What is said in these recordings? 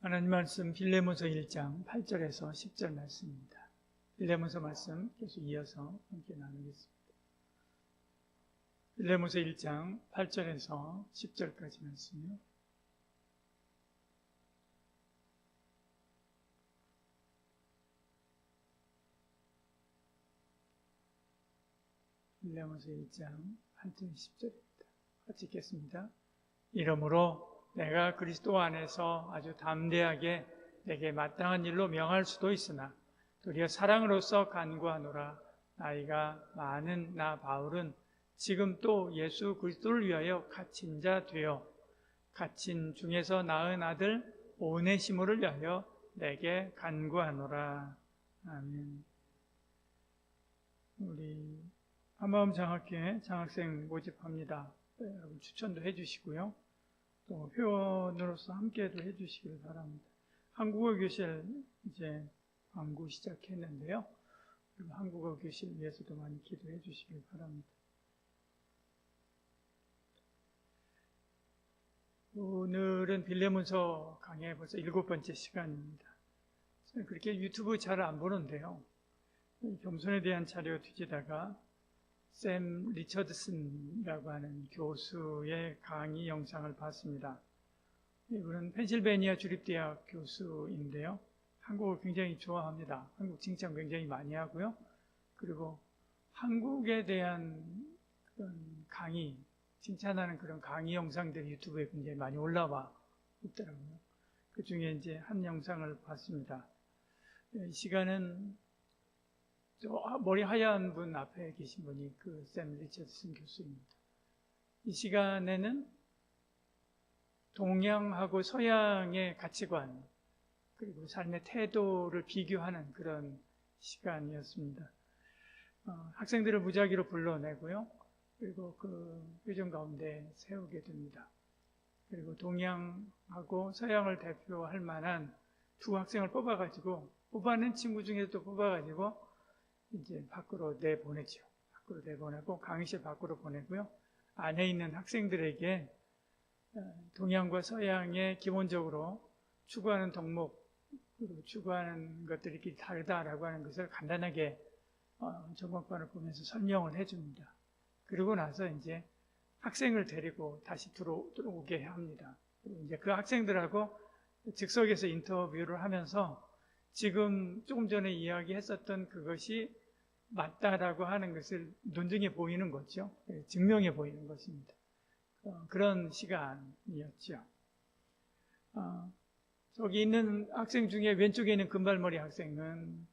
하나님 말씀 빌레몬서 1장 8절에서 10절 말씀입니다. 빌레몬서 말씀 계속 이어서 함께 나누겠습니다. 빌레몬서 1장 8절에서 10절까지 말씀이요. 빌레몬서 1장 8절 10절입니다. 같이 읽겠습니다. 이러므로 내가 그리스도 안에서 아주 담대하게 내게 마땅한 일로 명할 수도 있으나 도리어 사랑으로서 간구하노라. 나이가 많은 나 바울은 지금 또 예수 그리스도를 위하여 갇힌 자 되어 갇힌 중에서 낳은 아들 오네시모를 위하여 내게 간구하노라. 아멘. 우리 한마음 장학회 장학생 모집합니다. 여러분 추천도 해주시고요. 또 회원으로서 함께도 해주시길 바랍니다. 한국어 교실 이제 광고 시작했는데요. 그리고 한국어 교실 위해서도 많이 기도해 주시길 바랍니다. 오늘은 빌레몬서 강의 벌써 7번째 시간입니다. 저는 그렇게 유튜브 잘 안 보는데요. 겸손에 대한 자료 뒤지다가 샘 리처드슨이라고 하는 교수의 강의 영상을 봤습니다. 이분은 펜실베니아 주립대학 교수인데요. 한국을 굉장히 좋아합니다. 한국 칭찬 굉장히 많이 하고요. 그리고 한국에 대한 그런 강의, 칭찬하는 그런 강의 영상들이 유튜브에 굉장히 많이 올라와 있더라고요. 그 중에 이제 한 영상을 봤습니다. 이 시간은 머리 하얀 분 앞에 계신 분이 그 샘 리처드슨 교수입니다. 이 시간에는 동양하고 서양의 가치관 그리고 삶의 태도를 비교하는 그런 시간이었습니다. 학생들을 무작위로 불러내고요. 그리고 그 표정 가운데 세우게 됩니다. 그리고 동양하고 서양을 대표할 만한 두 학생을 뽑아낸 친구 중에도 뽑아가지고 이제 밖으로 내보내죠. 밖으로 내보내고 강의실 밖으로 보내고요. 안에 있는 학생들에게 동양과 서양의 기본적으로 추구하는 덕목, 그리고 추구하는 것들이 이렇게 다르다라고 하는 것을 간단하게 전공관을 보면서 설명을 해줍니다. 그리고 나서 이제 학생을 데리고 다시 들어오게 합니다. 그리고 이제 그 학생들하고 즉석에서 인터뷰를 하면서 지금 조금 전에 이야기했었던 그것이 맞다라고 하는 것을 논증해 보이는 거죠. 증명해 보이는 것입니다. 그런 시간이었죠. 저기 있는 학생 중에 왼쪽에 있는 금발머리 학생은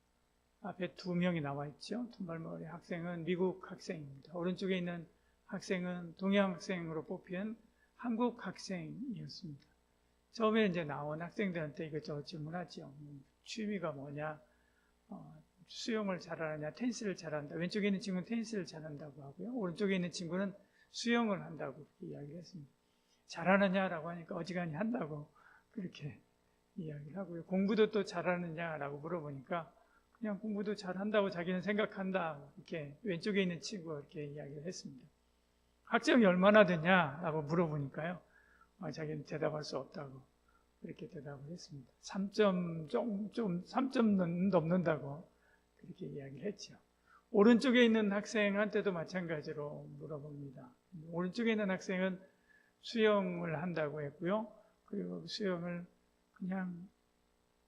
앞에 2명이 나와 있죠. 금발머리 학생은 미국 학생입니다. 오른쪽에 있는 학생은 동양 학생으로 뽑힌 한국 학생이었습니다. 처음에 이제 나온 학생들한테 이것저것 질문하죠. 취미가 뭐냐, 수영을 잘하느냐, 테니스를 잘한다. 왼쪽에 있는 친구는 테니스를 잘한다고 하고요. 오른쪽에 있는 친구는 수영을 한다고 그렇게 이야기를 했습니다. 잘하느냐라고 하니까 어지간히 한다고 그렇게 이야기를 하고요. 공부도 또 잘하느냐라고 물어보니까 그냥 공부도 잘한다고 자기는 생각한다. 이렇게 왼쪽에 있는 친구가 이렇게 이야기를 했습니다. 학점이 얼마나 되냐라고 물어보니까요. 자기는 대답할 수 없다고 그렇게 대답을 했습니다. 3점 넘는다고 그렇게 이야기를 했죠. 오른쪽에 있는 학생한테도 마찬가지로 물어봅니다. 오른쪽에 있는 학생은 수영을 한다고 했고요. 그리고 수영을 그냥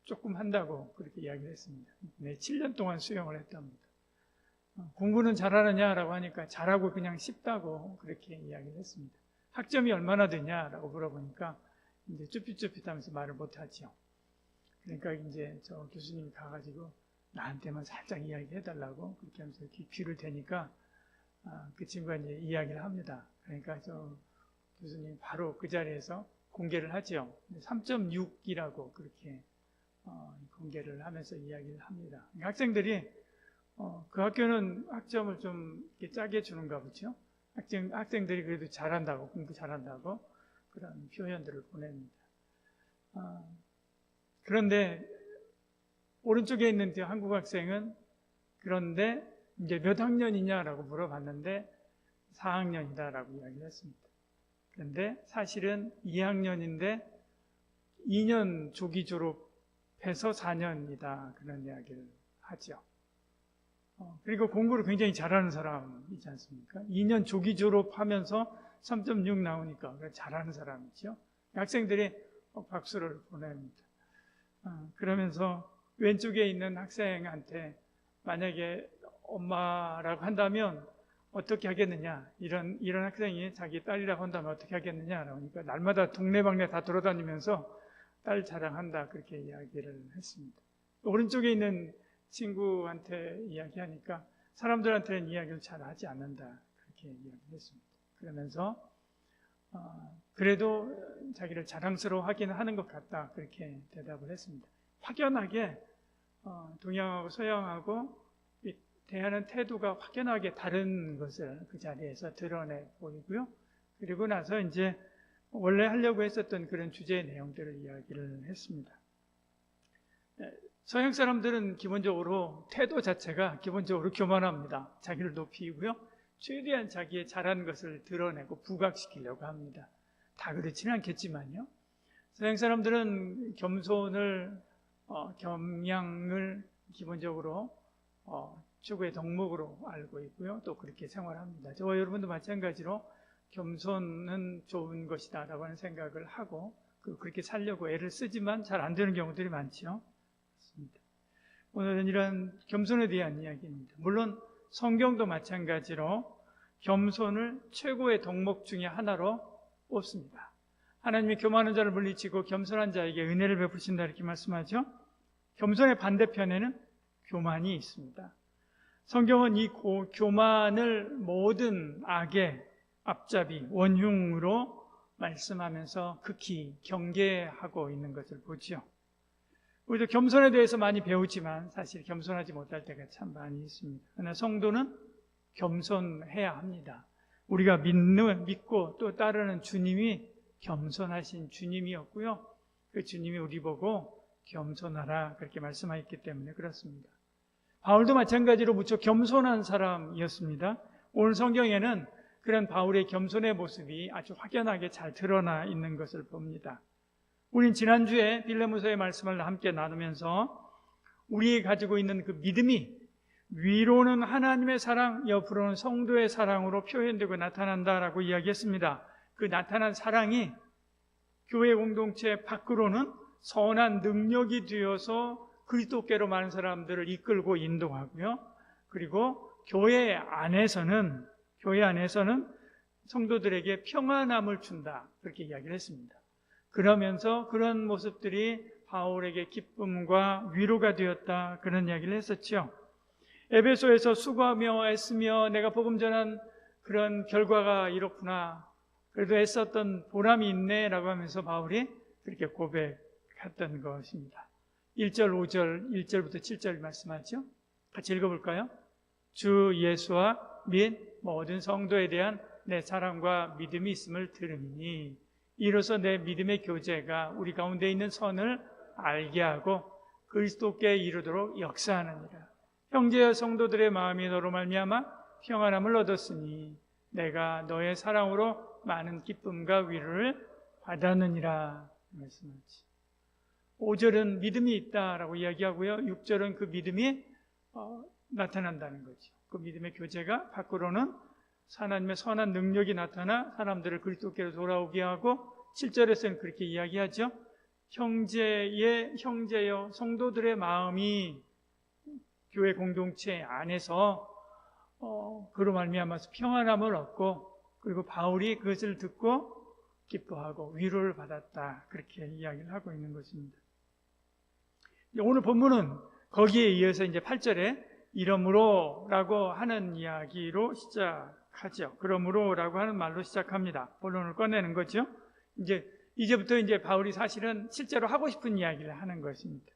조금 한다고 그렇게 이야기를 했습니다. 네, 7년 동안 수영을 했답니다. 공부는 잘하느냐라고 하니까 잘하고 그냥 쉽다고 그렇게 이야기를 했습니다. 학점이 얼마나 되냐라고 물어보니까 이제 쭈삣쭈삣하면서 말을 못하죠. 그러니까 이제 저 교수님이 가가지고 나한테만 살짝 이야기해달라고 그렇게 하면서 귀를 대니까 그 친구가 이제 이야기를 합니다. 그러니까 저 교수님 바로 그 자리에서 공개를 하죠. 3.6이라고 그렇게 공개를 하면서 이야기를 합니다. 학생들이 그 학교는 학점을 좀 이렇게 짜게 주는가 보죠. 학생들이 그래도 잘한다고, 공부 잘한다고 그런 표현들을 보냅니다. 그런데 오른쪽에 있는 한국 학생은 그런데 이제 몇 학년이냐라고 물어봤는데 4학년이다라고 이야기를 했습니다. 그런데 사실은 2학년인데 2년 조기 졸업해서 4년이다. 그런 이야기를 하죠. 그리고 공부를 굉장히 잘하는 사람이지 않습니까? 2년 조기 졸업하면서 3.6 나오니까 잘하는 사람이죠. 학생들이 박수를 보냅니다. 그러면서 왼쪽에 있는 학생한테 만약에 엄마라고 한다면 어떻게 하겠느냐, 이런 학생이 자기 딸이라고 한다면 어떻게 하겠느냐, 그러니까 날마다 동네방네 다 돌아다니면서 딸 자랑한다, 그렇게 이야기를 했습니다. 오른쪽에 있는 친구한테 이야기하니까 사람들한테는 이야기를 잘 하지 않는다, 그렇게 이야기를 했습니다. 그러면서 그래도 자기를 자랑스러워하기는 하는 것 같다, 그렇게 대답을 했습니다. 확연하게 동양하고 서양하고 대하는 태도가 확연하게 다른 것을 그 자리에서 드러내 보이고요. 그리고 나서 이제 원래 하려고 했었던 그런 주제의 내용들을 이야기를 했습니다. 서양 사람들은 기본적으로 태도 자체가 기본적으로 교만합니다. 자기를 높이고요. 최대한 자기의 잘하는 것을 드러내고 부각시키려고 합니다. 다 그렇지는 않겠지만요. 서양 사람들은 겸손을, 겸양을 기본적으로 최고의 덕목으로 알고 있고요. 또 그렇게 생활합니다. 저와 여러분도 마찬가지로 겸손은 좋은 것이다 라고 하는 생각을 하고 그렇게 살려고 애를 쓰지만 잘 안 되는 경우들이 많죠. 그렇습니다. 오늘은 이런 겸손에 대한 이야기입니다. 물론 성경도 마찬가지로 겸손을 최고의 덕목 중에 하나로 뽑습니다. 하나님이 교만한 자를 물리치고 겸손한 자에게 은혜를 베푸신다, 이렇게 말씀하죠. 겸손의 반대편에는 교만이 있습니다. 성경은 이 교만을 모든 악의 앞잡이, 원흉으로 말씀하면서 극히 경계하고 있는 것을 보죠. 우리도 겸손에 대해서 많이 배우지만 사실 겸손하지 못할 때가 참 많이 있습니다. 그러나 성도는 겸손해야 합니다. 우리가 믿고 또 따르는 주님이 겸손하신 주님이었고요. 그 주님이 우리 보고 겸손하라, 그렇게 말씀하셨기 때문에 그렇습니다. 바울도 마찬가지로 무척 겸손한 사람이었습니다. 오늘 성경에는 그런 바울의 겸손의 모습이 아주 확연하게 잘 드러나 있는 것을 봅니다. 우린 지난주에 빌레몬서의 말씀을 함께 나누면서 우리 가지고 있는 그 믿음이 위로는 하나님의 사랑, 옆으로는 성도의 사랑으로 표현되고 나타난다라고 이야기했습니다. 그 나타난 사랑이 교회 공동체 밖으로는 선한 능력이 되어서 그리스도께로 많은 사람들을 이끌고 인도하고요. 그리고 교회 안에서는 성도들에게 평안함을 준다, 그렇게 이야기를 했습니다. 그러면서 그런 모습들이 바울에게 기쁨과 위로가 되었다, 그런 이야기를 했었죠. 에베소에서 수고하며 애쓰며 내가 복음 전한 그런 결과가 이렇구나, 그래도 애썼던 보람이 있네 라고 하면서 바울이 그렇게 고백했던 것입니다. 1절, 5절, 1절부터 7절 말씀하죠. 같이 읽어볼까요? 주 예수와 및 모든 성도에 대한 내 사랑과 믿음이 있음을 들으니 이로써 내 믿음의 교제가 우리 가운데 있는 선을 알게 하고 그리스도께 이르도록 역사하느니라. 형제와 성도들의 마음이 너로 말미암아 평안함을 얻었으니 내가 너의 사랑으로 많은 기쁨과 위로를 받았느니라 말씀하지. 5절은 믿음이 있다라고 이야기하고요. 6절은 그 믿음이 나타난다는 거죠. 그 믿음의 교제가 밖으로는 하나님의 선한 능력이 나타나 사람들을 그리스도께로 돌아오게 하고, 7절에서는 그렇게 이야기하죠. 형제여 성도들의 마음이 교회 공동체 안에서 그로 말미암아서 평안함을 얻고, 그리고 바울이 그것을 듣고 기뻐하고 위로를 받았다, 그렇게 이야기를 하고 있는 것입니다. 오늘 본문은 거기에 이어서 이제 8절에 이러므로 라고 하는 이야기로 시작하죠. 그러므로 라고 하는 말로 시작합니다. 본론을 꺼내는 거죠. 이제부터 이제 바울이 사실은 실제로 하고 싶은 이야기를 하는 것입니다.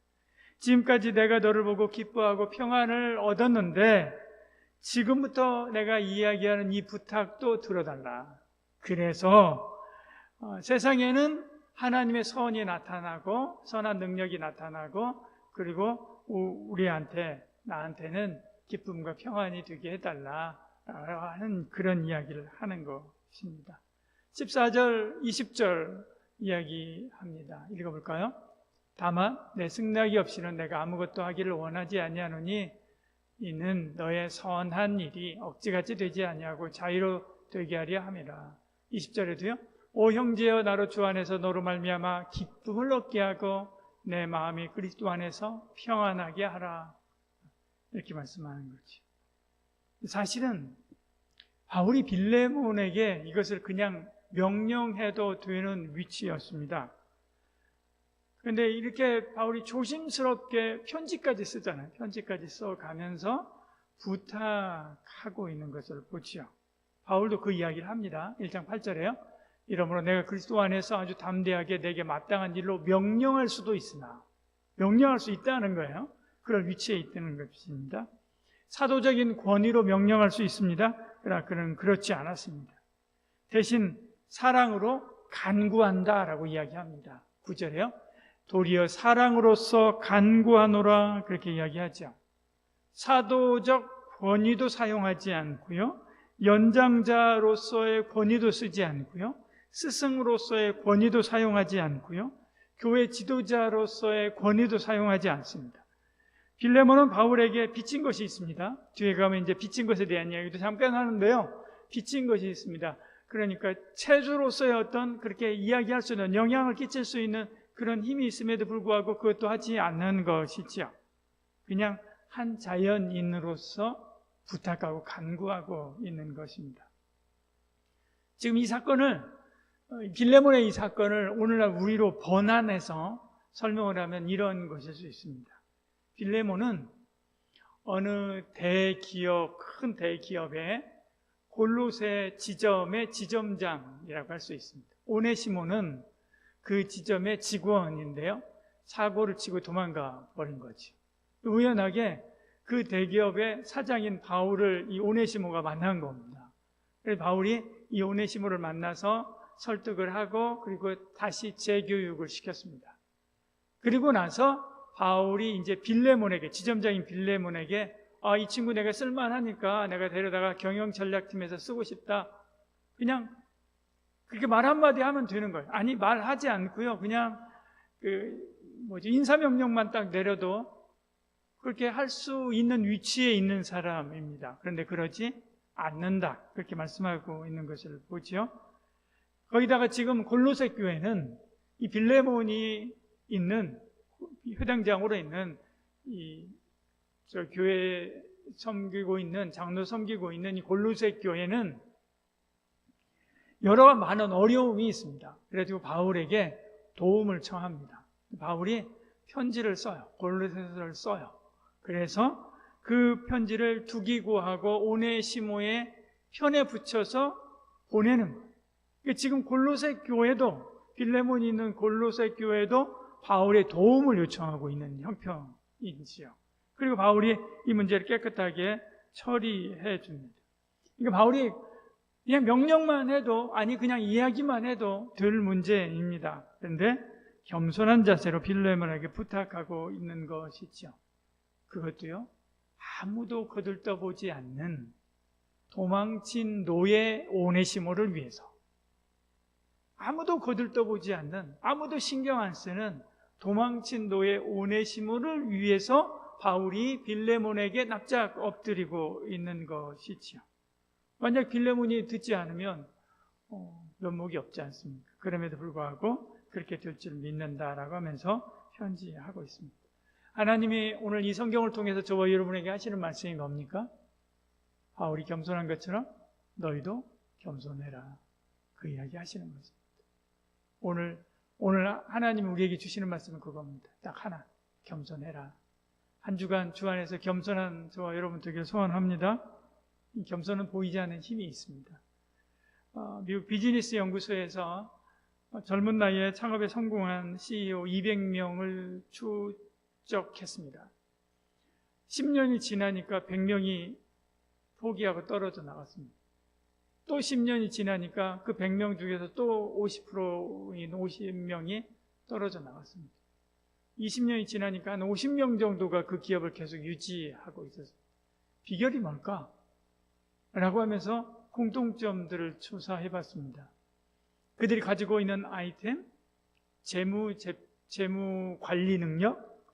지금까지 내가 너를 보고 기뻐하고 평안을 얻었는데 지금부터 내가 이야기하는 이 부탁도 들어달라. 그래서 세상에는 하나님의 선이 나타나고 선한 능력이 나타나고, 그리고 나한테는 기쁨과 평안이 되게 해달라 하는 그런 이야기를 하는 것입니다. 14절, 20절 이야기합니다. 읽어볼까요? 다만 내 승낙이 없이는 내가 아무것도 하기를 원하지 아니하노니 이는 너의 선한 일이 억지같이 되지 아니하고 자유로 되게 하려 함이라. 20절에도요. 오 형제여 나로 주 안에서 너로 말미암아 기쁨을 얻게 하고 내 마음이 그리스도 안에서 평안하게 하라. 이렇게 말씀하는 거죠. 사실은 바울이 빌레몬에게 이것을 그냥 명령해도 되는 위치였습니다. 그런데 이렇게 바울이 조심스럽게 편지까지 쓰잖아요. 편지까지 써가면서 부탁하고 있는 것을 보지요. 바울도 그 이야기를 합니다. 1장 8절에요. 이러므로 내가 그리스도 안에서 아주 담대하게 내게 마땅한 일로 명령할 수도 있으나, 명령할 수 있다는 거예요. 그럴 위치에 있다는 것입니다. 사도적인 권위로 명령할 수 있습니다. 그러나 그는 그렇지 않았습니다. 대신 사랑으로 간구한다라고 이야기합니다. 9절에요. 도리어 사랑으로서 간구하노라 그렇게 이야기하죠. 사도적 권위도 사용하지 않고요. 연장자로서의 권위도 쓰지 않고요. 스승으로서의 권위도 사용하지 않고요. 교회 지도자로서의 권위도 사용하지 않습니다. 빌레몬은 바울에게 빚진 것이 있습니다. 뒤에 가면 이제 빚진 것에 대한 이야기도 잠깐 하는데요. 빚진 것이 있습니다. 그러니까 체주로서의 어떤 그렇게 이야기할 수 있는 영향을 끼칠 수 있는 그런 힘이 있음에도 불구하고 그것도 하지 않는 것이지요. 그냥 한 자연인으로서 부탁하고 간구하고 있는 것입니다. 지금 이 사건을, 빌레몬의 이 사건을 오늘날 우리로 번안해서 설명을 하면 이런 것일 수 있습니다. 빌레몬은 어느 대기업, 큰 대기업의 골로새 지점의 지점장이라고 할 수 있습니다. 오네시모는 그 지점의 직원인데요. 사고를 치고 도망가 버린 거죠. 우연하게 그 대기업의 사장인 바울을 이 오네시모가 만난 겁니다. 그래서 바울이 이 오네시모를 만나서 설득을 하고 그리고 다시 재교육을 시켰습니다. 그리고 나서 바울이 이제 빌레몬에게, 지점장인 빌레몬에게 이 친구 내가 쓸만하니까 내가 데려다가 경영전략팀에서 쓰고 싶다. 그냥 그렇게 말 한마디 하면 되는 거예요. 아니, 말하지 않고요. 그냥 인사명령만 딱 내려도 그렇게 할 수 있는 위치에 있는 사람입니다. 그런데 그러지 않는다. 그렇게 말씀하고 있는 것을 보죠. 거기다가 지금 골로새 교회는 이 빌레몬이 있는 회당장으로 있는 저 교회 섬기고 있는, 장로 섬기고 있는 이 골로새 교회는 여러 많은 어려움이 있습니다. 그래서 바울에게 도움을 청합니다. 바울이 편지를 써요. 골로새서를 써요. 그래서 그 편지를 두기고하고 오네시모의 편에 붙여서 보내는 거예요. 지금 골로새 교회도, 빌레몬이 있는 골로새 교회도 바울의 도움을 요청하고 있는 형편이지요. 그리고 바울이 이 문제를 깨끗하게 처리해 줍니다. 그러니까 바울이 그냥 명령만 해도, 아니 그냥 이야기만 해도 될 문제입니다. 그런데 겸손한 자세로 빌레몬에게 부탁하고 있는 것이죠. 그것도요, 아무도 거들떠보지 않는 도망친 노예 오네시모를 위해서, 아무도 거들떠보지 않는, 아무도 신경 안 쓰는 도망친 노예 오네시모를 위해서 바울이 빌레몬에게 납작 엎드리고 있는 것이지요. 만약 빌레몬이 듣지 않으면 면목이 없지 않습니까? 그럼에도 불구하고 그렇게 될 줄 믿는다라고 하면서 편지하고 있습니다. 하나님이 오늘 이 성경을 통해서 저와 여러분에게 하시는 말씀이 뭡니까? 바울이 겸손한 것처럼 너희도 겸손해라. 그 이야기 하시는 것입니다. 오늘 하나님이 우리에게 주시는 말씀은 그겁니다. 딱 하나, 겸손해라. 한 주간 주 안에서 겸손한 저와 여러분 되길 소원합니다. 이 겸손은 보이지 않는 힘이 있습니다. 미국 비즈니스 연구소에서 젊은 나이에 창업에 성공한 CEO 200명을 추적했습니다. 10년이 지나니까 100명이 포기하고 떨어져 나갔습니다. 또 10년이 지나니까 그 100명 중에서 또 50%인 50명이 떨어져 나갔습니다. 20년이 지나니까 한 50명 정도가 그 기업을 계속 유지하고 있었습니다. 비결이 뭘까? 라고 하면서 공통점들을 조사해 봤습니다. 그들이 가지고 있는 아이템, 재무 관리 능력,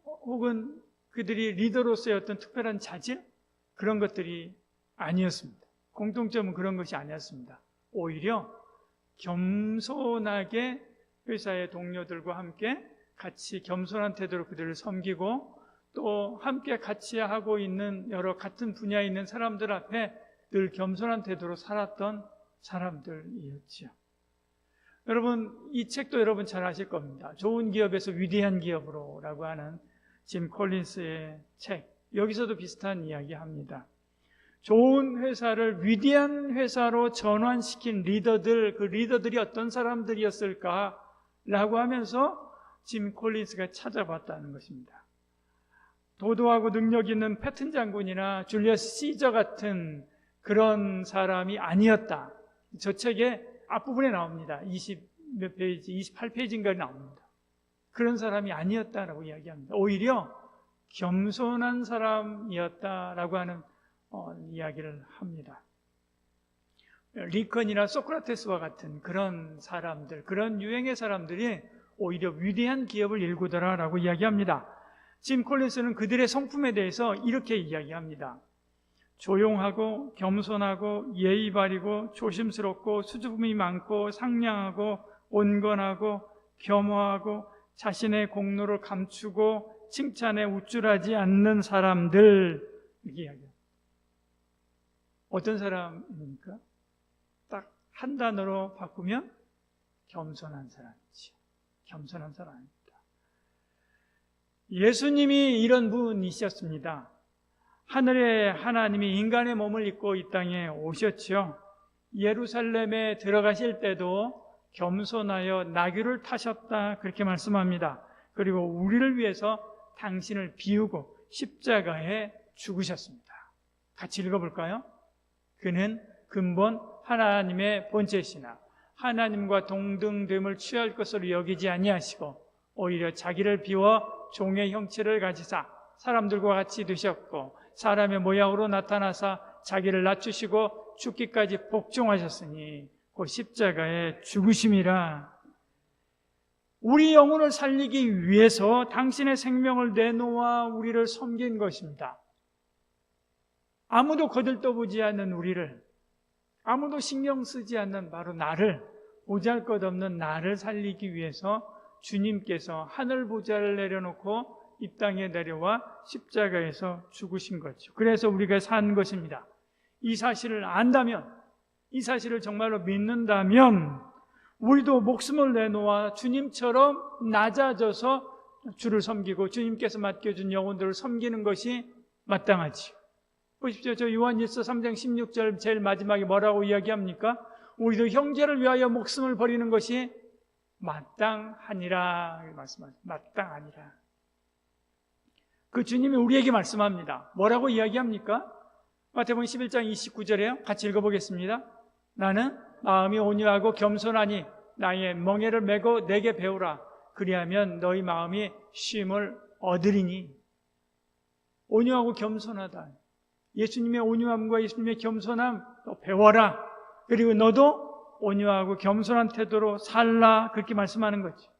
혹은 그들이 리더로서의 어떤 특별한 자질, 그런 것들이 아니었습니다. 공통점은 그런 것이 아니었습니다. 오히려 겸손하게 회사의 동료들과 함께 같이 겸손한 태도로 그들을 섬기고, 또 함께 같이 하고 있는 여러 같은 분야에 있는 사람들 앞에 늘 겸손한 태도로 살았던 사람들이었죠. 여러분, 이 책도 여러분 잘 아실 겁니다. 좋은 기업에서 위대한 기업으로라고 하는 짐 콜린스의 책, 여기서도 비슷한 이야기 합니다. 좋은 회사를 위대한 회사로 전환시킨 리더들, 그 리더들이 어떤 사람들이었을까라고 하면서 짐 콜린스가 찾아봤다는 것입니다. 도도하고 능력 있는 패튼 장군이나 줄리어스 시저 같은 그런 사람이 아니었다. 저 책의 앞부분에 나옵니다. 20몇 페이지, 28페이지인가 나옵니다. 그런 사람이 아니었다라고 이야기합니다. 오히려 겸손한 사람이었다라고 하는 이야기를 합니다. 리컨이나 소크라테스와 같은 그런 사람들, 그런 유행의 사람들이 오히려 위대한 기업을 일구더라라고 이야기합니다. 짐 콜린스는 그들의 성품에 대해서 이렇게 이야기합니다. 조용하고 겸손하고 예의 바르고 조심스럽고 수줍음이 많고 상냥하고 온건하고 겸허하고 자신의 공로를 감추고 칭찬에 우쭐하지 않는 사람들, 이렇게 이야기합니다. 어떤 사람입니까? 딱 한 단어로 바꾸면 겸손한 사람이죠. 겸손한 사람입니다. 예수님이 이런 분이셨습니다. 하늘의 하나님이 인간의 몸을 입고 이 땅에 오셨죠. 예루살렘에 들어가실 때도 겸손하여 나귀를 타셨다, 그렇게 말씀합니다. 그리고 우리를 위해서 당신을 비우고 십자가에 죽으셨습니다. 같이 읽어볼까요? 그는 근본 하나님의 본체시나 하나님과 동등됨을 취할 것으로 여기지 아니하시고 오히려 자기를 비워 종의 형체를 가지사 사람들과 같이 되셨고 사람의 모양으로 나타나사 자기를 낮추시고 죽기까지 복종하셨으니 그 십자가에 죽으심이라. 우리 영혼을 살리기 위해서 당신의 생명을 내놓아 우리를 섬긴 것입니다. 아무도 거들떠보지 않는 우리를, 아무도 신경 쓰지 않는 바로 나를, 보잘것없는 나를 살리기 위해서 주님께서 하늘 보좌를 내려놓고 이 땅에 내려와 십자가에서 죽으신 거죠. 그래서 우리가 산 것입니다. 이 사실을 안다면, 이 사실을 정말로 믿는다면 우리도 목숨을 내놓아 주님처럼 낮아져서 주를 섬기고 주님께서 맡겨준 영혼들을 섬기는 것이 마땅하지요. 보십시오. 저 요한일서 3장 16절 제일 마지막에 뭐라고 이야기합니까? 우리도 형제를 위하여 목숨을 버리는 것이 마땅하니라 말씀하십니다. 마땅하니라. 그 주님이 우리에게 말씀합니다. 뭐라고 이야기합니까? 마태복음 11장 29절에요. 같이 읽어보겠습니다. 나는 마음이 온유하고 겸손하니 나의 멍에를 메고 내게 배우라. 그리하면 너희 마음이 쉼을 얻으리니. 온유하고 겸손하다. 예수님의 온유함과 예수님의 겸손함 배워라. 그리고 너도 온유하고 겸손한 태도로 살라. 그렇게 말씀하는 거죠.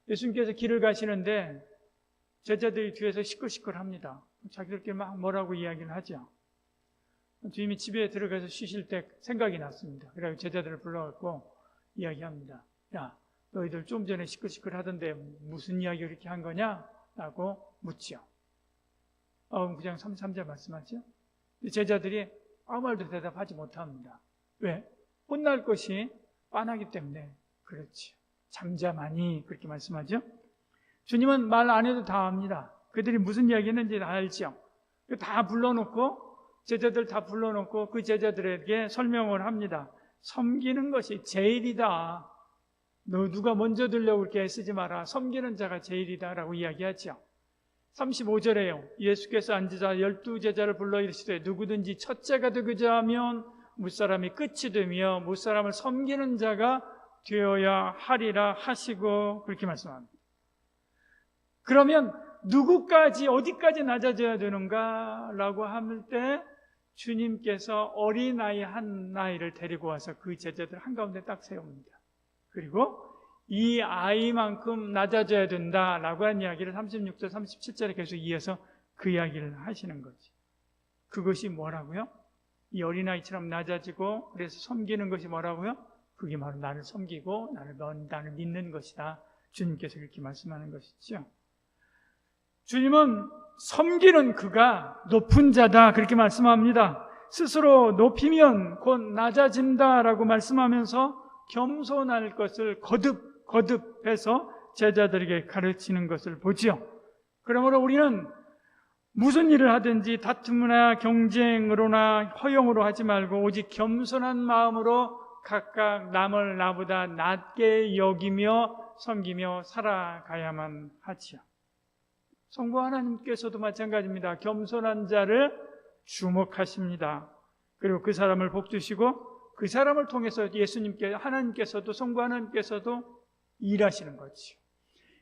예수님께서 길을 가시는데 제자들이 뒤에서 시끌시끌합니다. 자기들끼리 막 뭐라고 이야기를 하죠. 주님이 집에 들어가서 쉬실 때 생각이 났습니다. 그래서 제자들을 불러갖고 이야기합니다. 야, 너희들 좀 전에 시끌시끌 하던데 무슨 이야기 그렇게 한 거냐? 라고 묻죠. 그냥 3절 말씀하죠. 제자들이 아무 말도 대답하지 못합니다. 왜? 혼날 것이 뻔하기 때문에 그렇지. 잠잠하니 그렇게 말씀하죠. 주님은 말 안 해도 다 압니다. 그들이 무슨 이야기 했는지 다 알죠. 다 불러놓고 제자들 다 불러놓고 그 제자들에게 설명을 합니다. 섬기는 것이 제일이다. 너 누가 먼저 들려고 그렇게 애쓰지 마라. 섬기는 자가 제일이다 라고 이야기하죠. 35절에요. 예수께서 앉으자 12제자를 불러 이르시되 누구든지 첫째가 되고자 하면 무사람이 끝이 되며 무사람을 섬기는 자가 되어야 하리라 하시고 그렇게 말씀합니다. 그러면 누구까지 어디까지 낮아져야 되는가 라고 할 때 주님께서 어린아이 한 아이를 데리고 와서 그 제자들 한가운데 딱 세웁니다. 그리고 이 아이만큼 낮아져야 된다라고 한 이야기를 36절, 37절에 계속 이어서 그 이야기를 하시는 거지. 그것이 뭐라고요? 이 어린아이처럼 낮아지고 그래서 섬기는 것이 뭐라고요? 그게 바로 나를 섬기고 나를 믿는 것이다. 주님께서 이렇게 말씀하는 것이죠. 주님은 섬기는 그가 높은 자다 그렇게 말씀합니다. 스스로 높이면 곧 낮아진다라고 말씀하면서 겸손할 것을 거듭해서 제자들에게 가르치는 것을 보지요. 그러므로 우리는 무슨 일을 하든지 다툼이나 경쟁으로나 허용으로 하지 말고 오직 겸손한 마음으로 각각 남을 나보다 낮게 여기며 섬기며 살아가야만 하지요. 성부 하나님께서도 마찬가지입니다. 겸손한 자를 주목하십니다. 그리고 그 사람을 복주시고 그 사람을 통해서 하나님께서도 성부 하나님께서도 일하시는 거지요.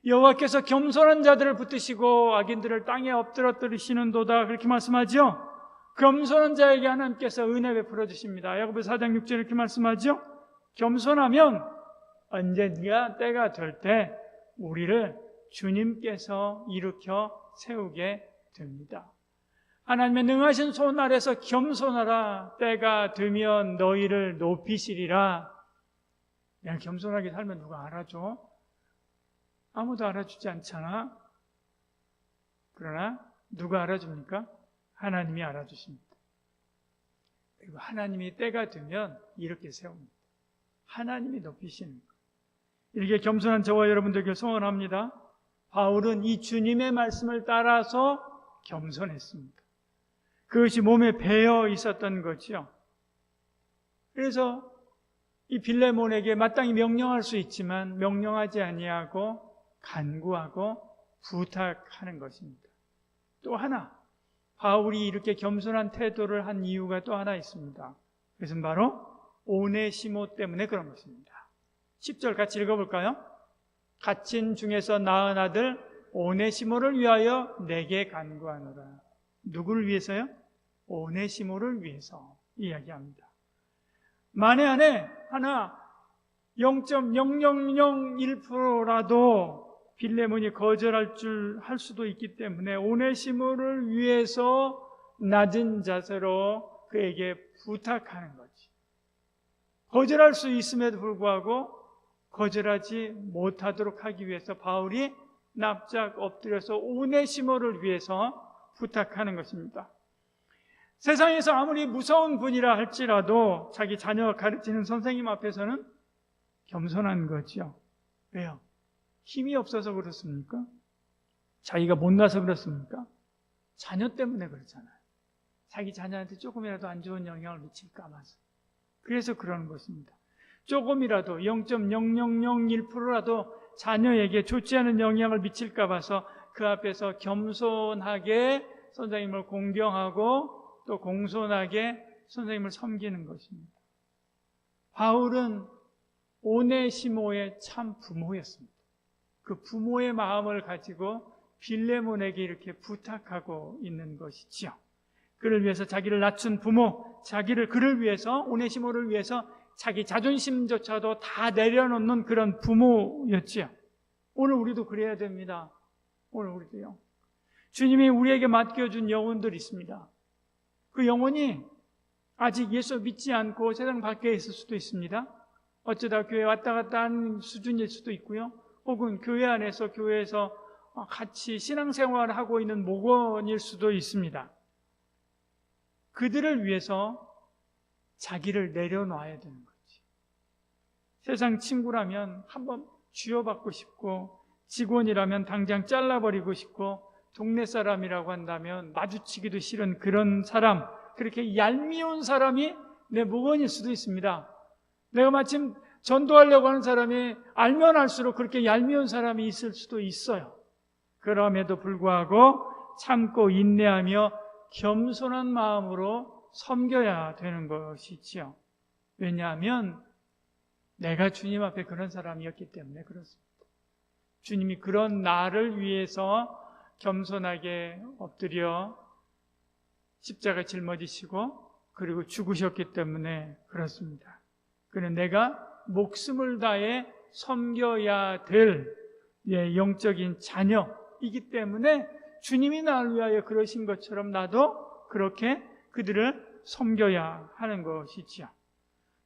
여호와께서 겸손한 자들을 붙드시고 악인들을 땅에 엎드러뜨리시는도다 그렇게 말씀하죠. 겸손한 자에게 하나님께서 은혜 베풀어 주십니다. 야고보서 4장 6절 이렇게 말씀하죠. 겸손하면 언젠가 때가 될 때 우리를 주님께서 일으켜 세우게 됩니다. 하나님의 능하신 손 아래서 겸손하라. 때가 되면 너희를 높이시리라. 내가 겸손하게 살면 누가 알아줘? 아무도 알아주지 않잖아. 그러나 누가 알아줍니까? 하나님이 알아주십니다. 그리고 하나님이 때가 되면 이렇게 세웁니다. 하나님이 높이시는 것. 이렇게 겸손한 저와 여러분들에게 소원합니다. 바울은 이 주님의 말씀을 따라서 겸손했습니다. 그것이 몸에 배어 있었던 거죠. 그래서 이 빌레몬에게 마땅히 명령할 수 있지만 명령하지 아니하고 간구하고 부탁하는 것입니다. 또 하나, 바울이 이렇게 겸손한 태도를 한 이유가 또 하나 있습니다. 그것은 바로 오네시모 때문에 그런 것입니다. 10절 같이 읽어볼까요? 갇힌 중에서 낳은 아들 오네시모를 위하여 내게 간구하노라. 누구를 위해서요? 오네시모를 위해서 이야기합니다. 만에 안에 하나 0.0001%라도 빌레몬이 거절할 수도 있기 때문에 오네시모를 위해서 낮은 자세로 그에게 부탁하는 거지. 거절할 수 있음에도 불구하고 거절하지 못하도록 하기 위해서 바울이 납작 엎드려서 오네시모를 위해서 부탁하는 것입니다. 세상에서 아무리 무서운 분이라 할지라도 자기 자녀 가르치는 선생님 앞에서는 겸손한 거죠. 왜요? 힘이 없어서 그렇습니까? 자기가 못나서 그렇습니까? 자녀 때문에 그렇잖아요. 자기 자녀한테 조금이라도 안 좋은 영향을 미칠까 봐서. 그래서 그러는 것입니다. 조금이라도 0.0001%라도 자녀에게 좋지 않은 영향을 미칠까 봐서 그 앞에서 겸손하게 선생님을 공경하고 또 공손하게 선생님을 섬기는 것입니다. 바울은 오네시모의 참 부모였습니다. 그 부모의 마음을 가지고 빌레몬에게 이렇게 부탁하고 있는 것이지요. 그를 위해서 자기를 낮춘 부모, 그를 위해서, 오네시모를 위해서 자기 자존심조차도 다 내려놓는 그런 부모였지요. 오늘 우리도 그래야 됩니다. 오늘 우리도요. 주님이 우리에게 맡겨준 영혼들이 있습니다. 그 영혼이 아직 예수 믿지 않고 세상 밖에 있을 수도 있습니다. 어쩌다 교회 왔다 갔다 하는 수준일 수도 있고요. 혹은 교회 안에서 교회에서 같이 신앙생활을 하고 있는 목원일 수도 있습니다. 그들을 위해서 자기를 내려놔야 되는 거지. 세상 친구라면 한번 쥐어받고 싶고, 직원이라면 당장 잘라버리고 싶고, 동네 사람이라고 한다면 마주치기도 싫은 그런 사람, 그렇게 얄미운 사람이 내 목원일 수도 있습니다. 내가 마침 전도하려고 하는 사람이 알면 알수록 그렇게 얄미운 사람이 있을 수도 있어요. 그럼에도 불구하고 참고 인내하며 겸손한 마음으로 섬겨야 되는 것이지요. 왜냐하면 내가 주님 앞에 그런 사람이었기 때문에 그렇습니다. 주님이 그런 나를 위해서 겸손하게 엎드려 십자가 짊어지시고 그리고 죽으셨기 때문에 그렇습니다. 그는 내가 목숨을 다해 섬겨야 될 영적인 자녀이기 때문에 주님이 나를 위하여 그러신 것처럼 나도 그렇게 그들을 섬겨야 하는 것이지요.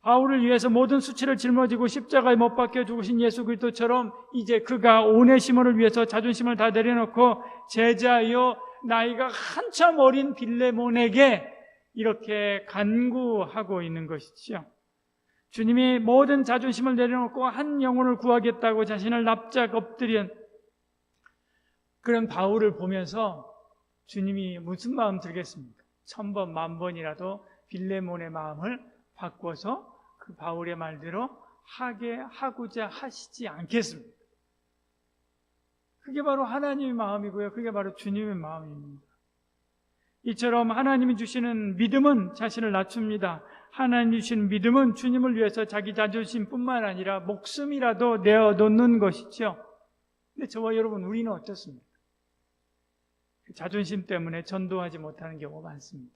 바울을 위해서 모든 수치를 짊어지고 십자가에 못 박혀 죽으신 예수 그리스도처럼 이제 그가 오네시모를 위해서 자존심을 다 내려놓고 제자여 나이가 한참 어린 빌레몬에게 이렇게 간구하고 있는 것이지요. 주님이 모든 자존심을 내려놓고 한 영혼을 구하겠다고 자신을 납작 엎드린 그런 바울을 보면서 주님이 무슨 마음 들겠습니까? 1000번, 10,000번이라도 빌레몬의 마음을 바꿔서 그 바울의 말대로 하게 하고자 하시지 않겠습니다. 그게 바로 하나님의 마음이고요. 그게 바로 주님의 마음입니다. 이처럼 하나님이 주시는 믿음은 자신을 낮춥니다. 하나님이 주시는 믿음은 주님을 위해서 자기 자존심뿐만 아니라 목숨이라도 내어놓는 것이죠. 근데 저와 여러분, 우리는 어떻습니까? 자존심 때문에 전도하지 못하는 경우가 많습니다.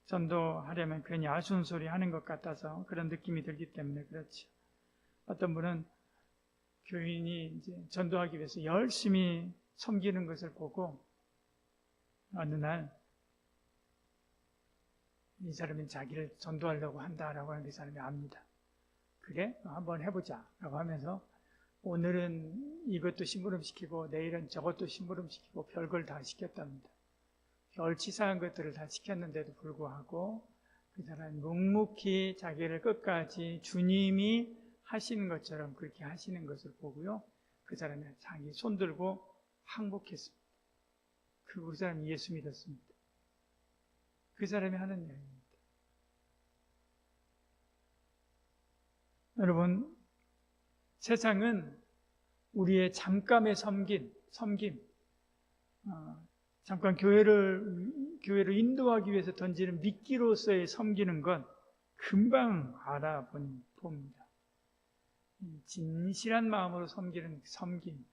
전도하려면 괜히 아쉬운 소리 하는 것 같아서 그런 느낌이 들기 때문에 그렇죠. 어떤 분은 교인이 이제 전도하기 위해서 열심히 섬기는 것을 보고 어느 날 이 사람이 자기를 전도하려고 한다라고 하는 그 사람이 압니다. 그래? 한번 해보자 라고 하면서 오늘은 이것도 심부름시키고 내일은 저것도 심부름시키고 별걸 다 시켰답니다. 별치사한 것들을 다 시켰는데도 불구하고 그 사람이 묵묵히 자기를 끝까지 주님이 하시는 것처럼 그렇게 하시는 것을 보고요. 그 사람이 자기 손 들고 항복했습니다. 그 사람이 예수 믿었습니다. 그 사람이 하는 이야기입니다. 여러분, 세상은 우리의 잠깐의 섬김, 잠깐 교회를 인도하기 위해서 던지는 미끼로서의 섬기는 건 금방 알아봅니다. 진실한 마음으로 섬기는 섬김,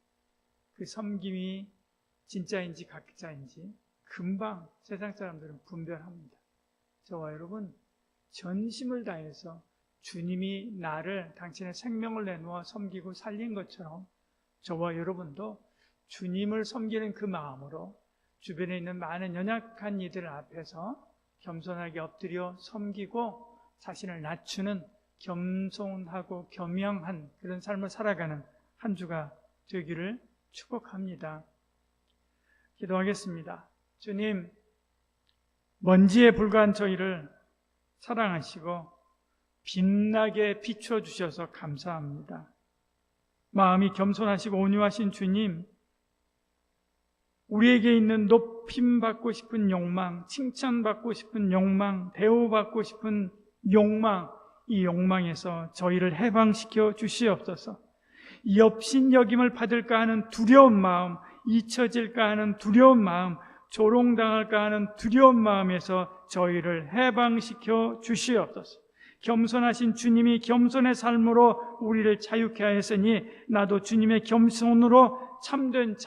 그 섬김이 진짜인지 가짜인지 금방 세상 사람들은 분별합니다. 저와 여러분, 전심을 다해서 주님이 나를 당신의 생명을 내놓아 섬기고 살린 것처럼 저와 여러분도 주님을 섬기는 그 마음으로 주변에 있는 많은 연약한 이들 앞에서 겸손하게 엎드려 섬기고 자신을 낮추는 겸손하고 겸양한 그런 삶을 살아가는 한 주가 되기를 축복합니다. 기도하겠습니다. 주님, 먼지에 불과한 저희를 사랑하시고 빛나게 비춰주셔서 감사합니다. 마음이 겸손하시고 온유하신 주님, 우리에게 있는 높임받고 싶은 욕망, 칭찬받고 싶은 욕망, 대우받고 싶은 욕망, 이 욕망에서 저희를 해방시켜 주시옵소서. 업신여김을 받을까 하는 두려운 마음, 잊혀질까 하는 두려운 마음, 조롱당할까 하는 두려운 마음에서 저희를 해방시켜 주시옵소서. 겸손하신 주님이 겸손의 삶으로 우리를 자유케 하였으니 나도 주님의 겸손으로 참된